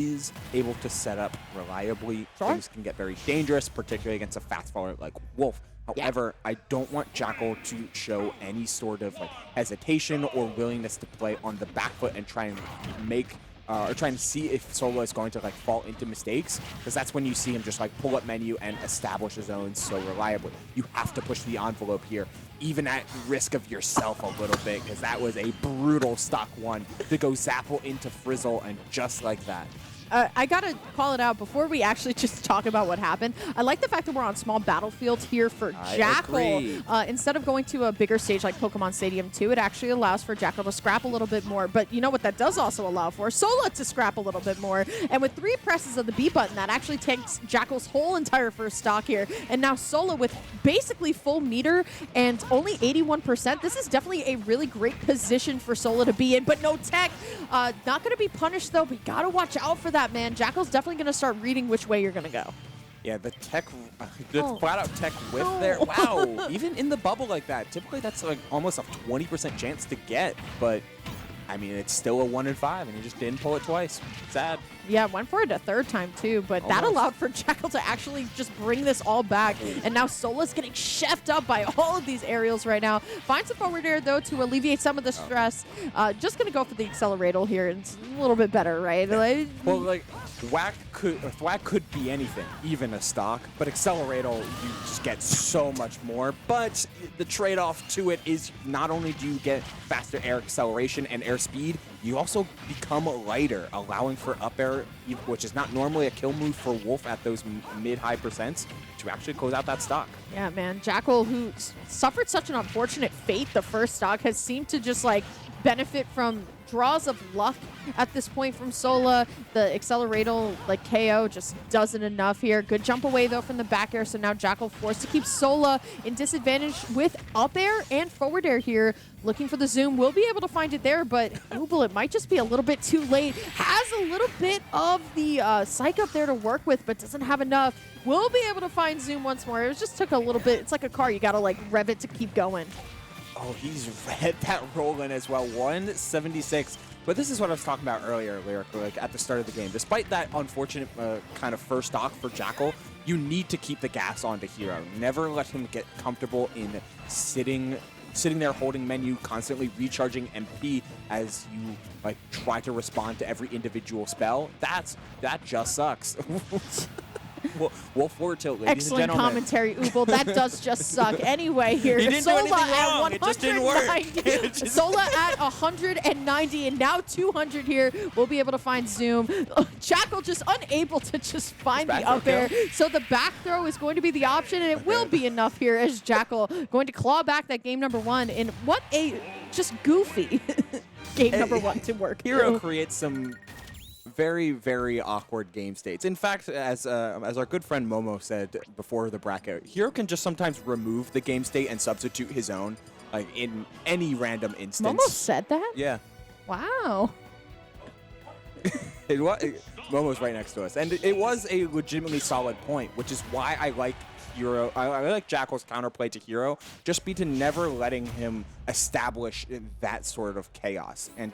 is able to set up reliably, Sure. things can get very dangerous, particularly against a fast faller like Wolf. Yeah. However, I don't want Jakal to show any sort of like hesitation or willingness to play on the back foot and try and make or trying to see if Sola is going to like fall into mistakes, because that's when you see him just like pull up menu and establish his own so reliably. You have to push the envelope here, even at risk of yourself a little bit, because that was a brutal stock one to go Zapple into Frizzle, and just like that. I gotta call it out before we actually just talk about what happened. I like the fact that we're on small battlefields here for Jakal. Instead of going to a bigger stage like Pokemon Stadium 2, it actually allows for Jakal to scrap a little bit more. But you know what that does also allow for? Sola to scrap a little bit more. And with 3 presses of the B button, that actually takes Jakal's whole entire first stock here. And now Sola with basically full meter and only 81%. This is definitely a really great position for Sola to be in, but no tech. Not going to be punished, though. We got to watch out for that, man. Jakal's definitely going to start reading which way you're going to go. Yeah, the tech, the flat-out tech whiff there. Wow, even in the bubble like that, typically that's like almost a 20% chance to get, but I mean, it's still a 1 in 5, and he just didn't pull it twice. Sad. Yeah, went for it a third time too, but that allowed for Jakal to actually just bring this all back. And now Sola's getting chefed up by all of these aerials right now. Finds a forward air though to alleviate some of the stress. Just gonna go for the accelerator here. It's a little bit better, right? Well, like Thwack could be anything, even a stock, but accelerator you just get so much more. But the trade-off to it is not only do you get faster air acceleration and air speed, you also become lighter, allowing for up air, which is not normally a kill move for Wolf at those mid-high percents, to actually close out that stock. Yeah, man. Jakal, who suffered such an unfortunate fate the first stock, has seemed to just like benefit from draws of luck at this point from Sola. The accelerator like KO just doesn't enough here. Good jump away though from the back air, so now Jakal forced to keep Sola in disadvantage with up air and forward air here. Looking for the zoom, will be able to find it there, but Ooble, it might just be a little bit too late. Has a little bit of the psych up there to work with, but doesn't have enough. Will be able to find zoom once more. It just took a little bit. It's like a car. You got to like rev it to keep going. Oh, he's read that roll in as well. 176. But this is what I was talking about earlier, Lyric, like at the start of the game. Despite that unfortunate kind of first stock for Jakal, you need to keep the gas on to Hero. Never let him get comfortable in sitting there holding menu, constantly recharging MP as you like try to respond to every individual spell. That just sucks. Wolf forward tilt, ladies Excellent and gentlemen. commentary, Ooble. That does just suck. Anyway, here, He didn't do Sola anything at wrong. It just didn't work. 190. Sola at 190, and now 200 here. We'll be able to find zoom. Jakal just unable to just find the up air. So the back throw is going to be the option, and it will be enough here as Jakal going to claw back that game number 1 in what a just goofy game number 1 to work. Hero creates some very, very awkward game states. In fact, as our good friend Momo said before the bracket, Hero can just sometimes remove the game state and substitute his own, like in any random instance. Momo said that? Yeah. Wow. Momo's right next to us, and it was a legitimately solid point, which is why I like Hero. I like Jakal's counterplay to Hero, just be to never letting him establish that sort of chaos and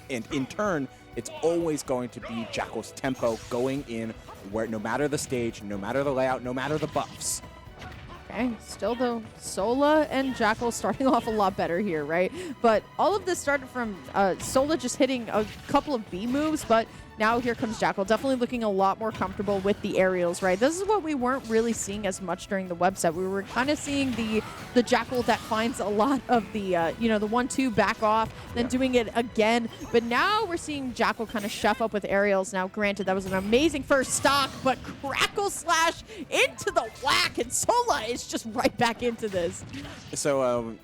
in turn, it's always going to be Jakal's tempo going in where no matter the stage, no matter the layout, no matter the buffs. Okay, still though, Sola and Jakal starting off a lot better here, right? But all of this started from Sola just hitting a couple of B moves, but now here comes Jakal, definitely looking a lot more comfortable with the aerials, right? This is what we weren't really seeing as much during the web set. We were kind of seeing the Jakal that finds a lot of the, the 1-2 back off, then doing it again. But now we're seeing Jakal kind of chef up with aerials. Now, granted, that was an amazing first stock, but Crackle Slash into the whack, and Sola is just right back into this. So,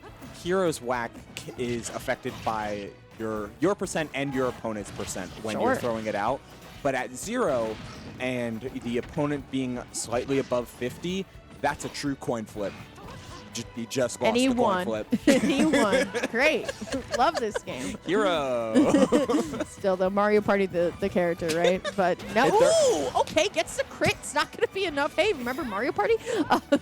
Hero's whack is affected by your percent and your opponent's percent when you're throwing it out. But at 0 and the opponent being slightly above 50, that's a true coin flip. He just lost And he the coin won. flip. He won. Great. Love this game. Hero. Still, though, Mario Party, the character, right? But no. Ooh, okay, gets the crit. It's not going to be enough. Hey, remember Mario Party?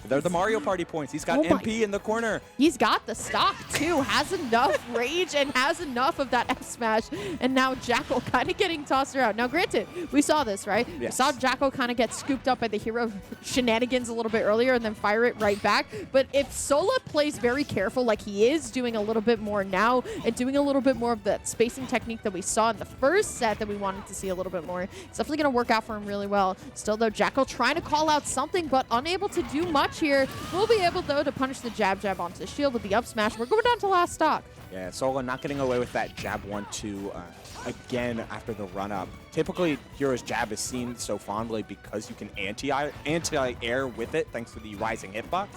They're the Mario Party points. He's got MP in the corner. He's got the stock, too. Has enough rage and has enough of that F smash. And now Jakal kind of getting tossed around. Now, granted, we saw this, right? Yes. We saw Jakal kind of get scooped up by the hero shenanigans a little bit earlier and then fire it right back. But if Sola plays very careful like he is doing a little bit more now and doing a little bit more of that spacing technique that we saw in the first set that we wanted to see a little bit more, it's definitely going to work out for him really well. Still, though, Jakal trying to call out something, but unable to do much here. We'll be able, though, to punish the jab onto the shield with the up smash. We're going down to last stock. Yeah, Sola not getting away with that jab 1-2 again after the run-up. Typically, Hero's jab is seen so fondly because you can anti-air with it thanks to the rising hitbox,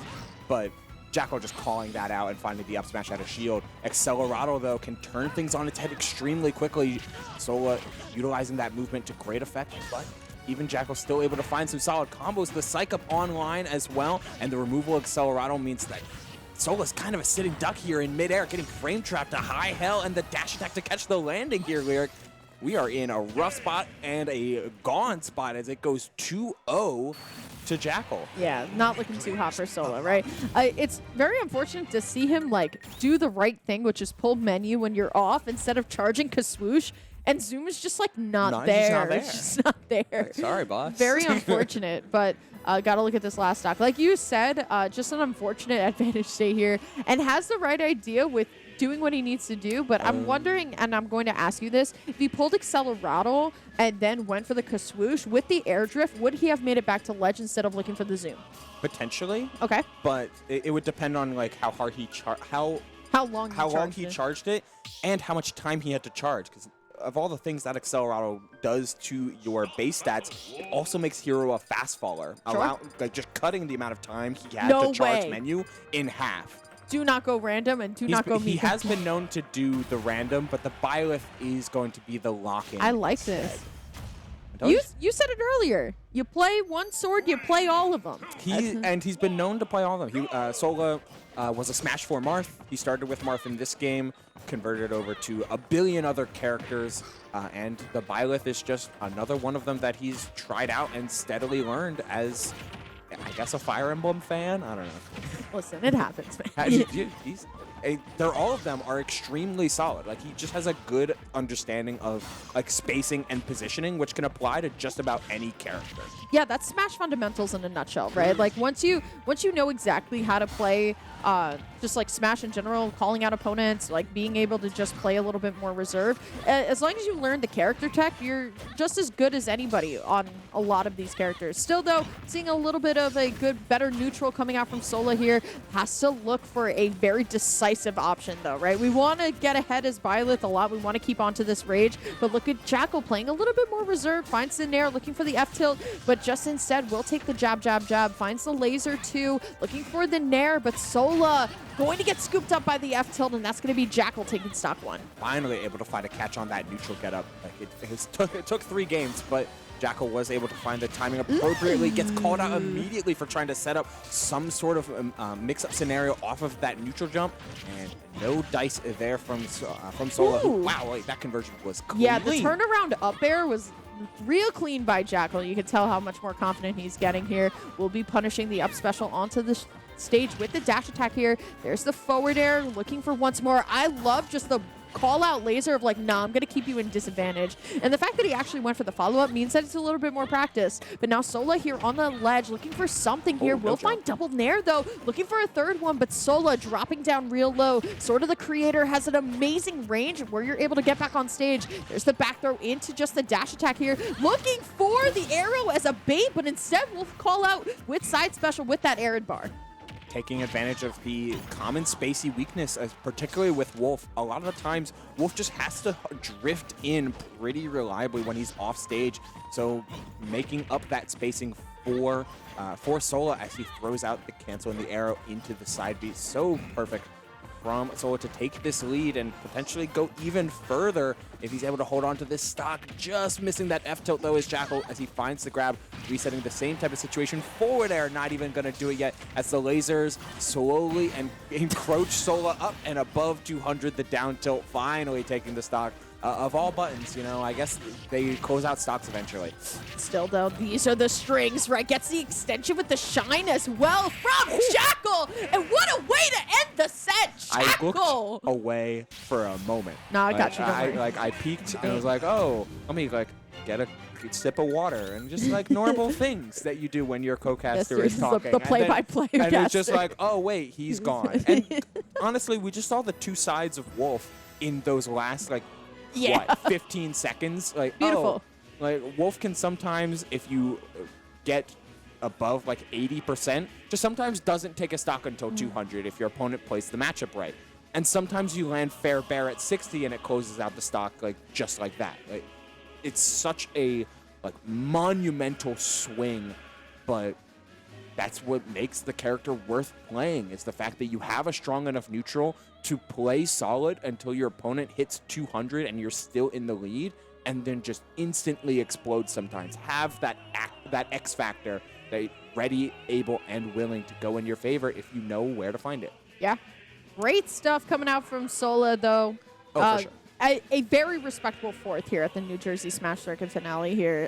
but Jakal just calling that out and finding the up smash out of shield. Accelerado, though, can turn things on its head extremely quickly. Sola utilizing that movement to great effect, but even Jakal still able to find some solid combos. The Psych Up online as well, and the removal of Accelerado means that Sola's kind of a sitting duck here in midair, getting frame trapped to high hell, and the dash attack to catch the landing here, Lyric. We are in a rough spot and a gone spot as it goes 2-0 to Jakal. Yeah, not looking too hot for Sola, right? It's very unfortunate to see him like do the right thing, which is pull menu when you're off instead of charging Kaswoosh. And Zoom is just like not there. It's just not there. Sorry, boss. Very unfortunate, but got to look at this last stock. Like you said, just an unfortunate advantage stay here, and has the right idea with doing what he needs to do, but I'm wondering, and I'm going to ask you this, if he pulled Accelerado and then went for the Kaswoosh with the air drift, would he have made it back to ledge instead of looking for the zoom? Potentially. Okay. But it would depend on like how hard he how long he charged it and how much time he had to charge, because of all the things that Accelerado does to your base stats, it also makes Hero a fast faller, like just cutting the amount of time he had to charge menu in half. Do not go random and do not go He has been known to do the random, but the Byleth is going to be the lock-in. I like this. You said it earlier. You play one sword, you play all of them. He's been known to play all of them. Sola was a Smash 4 Marth. He started with Marth in this game, converted over to a billion other characters, and the Byleth is just another one of them that he's tried out and steadily learned as, I guess, a Fire Emblem fan? I don't know. Listen, it happens, man. They're all of them are extremely solid. Like, he just has a good understanding of like spacing and positioning, which can apply to just about any character. Yeah, that's Smash fundamentals in a nutshell, right? Like once you know exactly how to play just like Smash in general, calling out opponents, like being able to just play a little bit more reserved. As long as you learn the character tech, you're just as good as anybody on a lot of these characters. Still, though, seeing a little bit of a better neutral coming out from Sola here. Has to look for a very decisive option, though, right? We want to get ahead as Byleth a lot. We want to keep onto this rage, but look at Jakal playing a little bit more reserved. Finds the Nair, looking for the F tilt, but just instead will take the jab. Finds the laser too, looking for the Nair, but Sola going to get scooped up by the F tilt, and that's going to be Jakal taking stock one. Finally able to find a catch on that neutral getup. Like it took 3 games, but Jakal was able to find the timing appropriately, gets called out immediately for trying to set up some sort of mix-up scenario off of that neutral jump, and no dice there from Sola. Wow, like, that conversion was clean. Yeah, the turnaround up air was real clean by Jakal. You can tell how much more confident he's getting here. We'll be punishing the up special onto the stage with the dash attack here. There's the forward air, looking for once more. I love just the call-out laser of like, nah, I'm going to keep you in disadvantage. And the fact that he actually went for the follow-up means that it's a little bit more practice. But now Sola here on the ledge, looking for something here. Will find double Nair, though. Looking for a third one, but Sola dropping down real low. Sword of the Creator has an amazing range where you're able to get back on stage. There's the back throw into just the dash attack here. Looking for the arrow as a bait, but instead we'll call out with side special with that arid bar. Taking advantage of the common spacey weakness, particularly with Wolf. A lot of the times, Wolf just has to drift in pretty reliably when he's off stage. So making up that spacing for Sola as he throws out the cancel and the arrow into the side B. So perfect from Sola to take this lead and potentially go even further if he's able to hold on to this stock. Just missing that F-tilt, though, is Jakal as he finds the grab, resetting the same type of situation. Forward air, not even going to do it yet as the lasers slowly and encroach Sola up and above 200. The down tilt finally taking the stock. Of all buttons, you know, I guess they close out stocks eventually. Still, though, these are the strings, right? Gets the extension with the shine as well from Jakal. And what a way to end the set, Jakal! I looked away for a moment. No, I got you. I peeked and I was like, oh, let me get a sip of water and just normal things that you do when your co-caster is talking. The play-by-play and caster. it's just like, oh, wait, he's gone. And honestly, we just saw the two sides of Wolf in those last, what, 15 seconds? Beautiful. Wolf can sometimes, if you get above 80%, just sometimes doesn't take a stock until 200 if your opponent plays the matchup right. And sometimes you land fair bear at 60 and it closes out the stock just like that. It's such a monumental swing, but that's what makes the character worth playing, is the fact that you have a strong enough neutral to play solid until your opponent hits 200 and you're still in the lead, and then just instantly explode sometimes. Have that X factor that ready, able, and willing to go in your favor if you know where to find it. Yeah. Great stuff coming out from Sola, though. Oh, for sure. A very respectable fourth here at the New Jersey Smash Circuit finale here.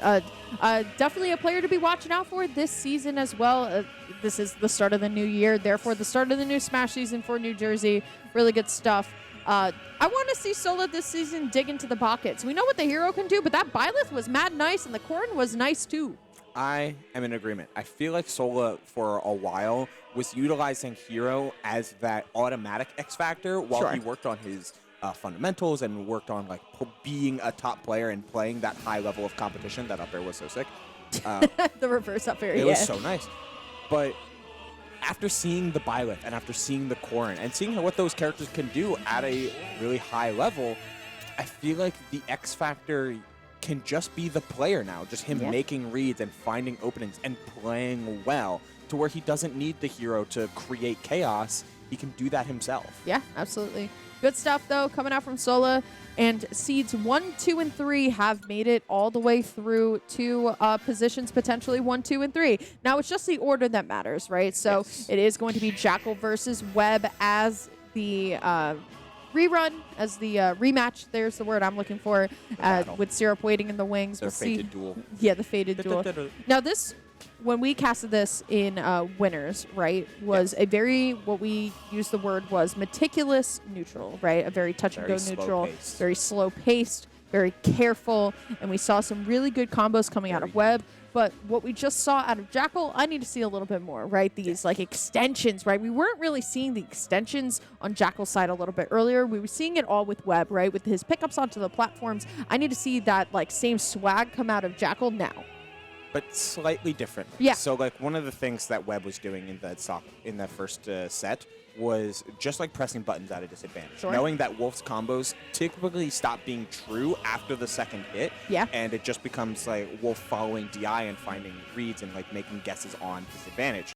Definitely a player to be watching out for this season as well. This is the start of the new year, therefore the start of the new Smash season for New Jersey. Really good stuff. I want to see Sola this season dig into the pockets. We know what the hero can do, but that Byleth was mad nice, and the Corn was nice too. I am in agreement. I feel like Sola, for a while, was utilizing Hero as that automatic X factor while he worked on his fundamentals and worked on being a top player and playing that high level of competition. That up air was so sick. The reverse up air, it was so nice. But after seeing the Byleth and after seeing the Corrin and seeing what those characters can do at a really high level, I feel like the X factor can just be the player now. Just him making reads and finding openings and playing well to where he doesn't need the hero to create chaos. He can do that himself. Yeah, absolutely. Good stuff, though, coming out from Sola. And seeds 1, 2, and 3 have made it all the way through to positions potentially 1, 2, and 3. Now, it's just the order that matters, right? So it is going to be Jakal versus Webb as the rerun, as the rematch. There's the word I'm looking for, with Syrup waiting in the wings. Their fated duel. Yeah, the fated duel. Now, this, when we casted this in winners, right, was a very, what we used the word was meticulous neutral, right? A very touch-and-go neutral, very slow-paced, very careful, and we saw some really good combos coming out of Webb. But what we just saw out of Jakal, I need to see a little bit more, right? These extensions, right? We weren't really seeing the extensions on Jakal's side a little bit earlier. We were seeing it all with Webb, right? With his pickups onto the platforms. I need to see that same swag come out of Jakal now. But slightly different. Yeah. So one of the things that Webb was doing in that first set was just pressing buttons at a disadvantage. Knowing that Wolf's combos typically stop being true after the second hit. Yeah. And it just becomes Wolf following DI and finding reads and making guesses on disadvantage.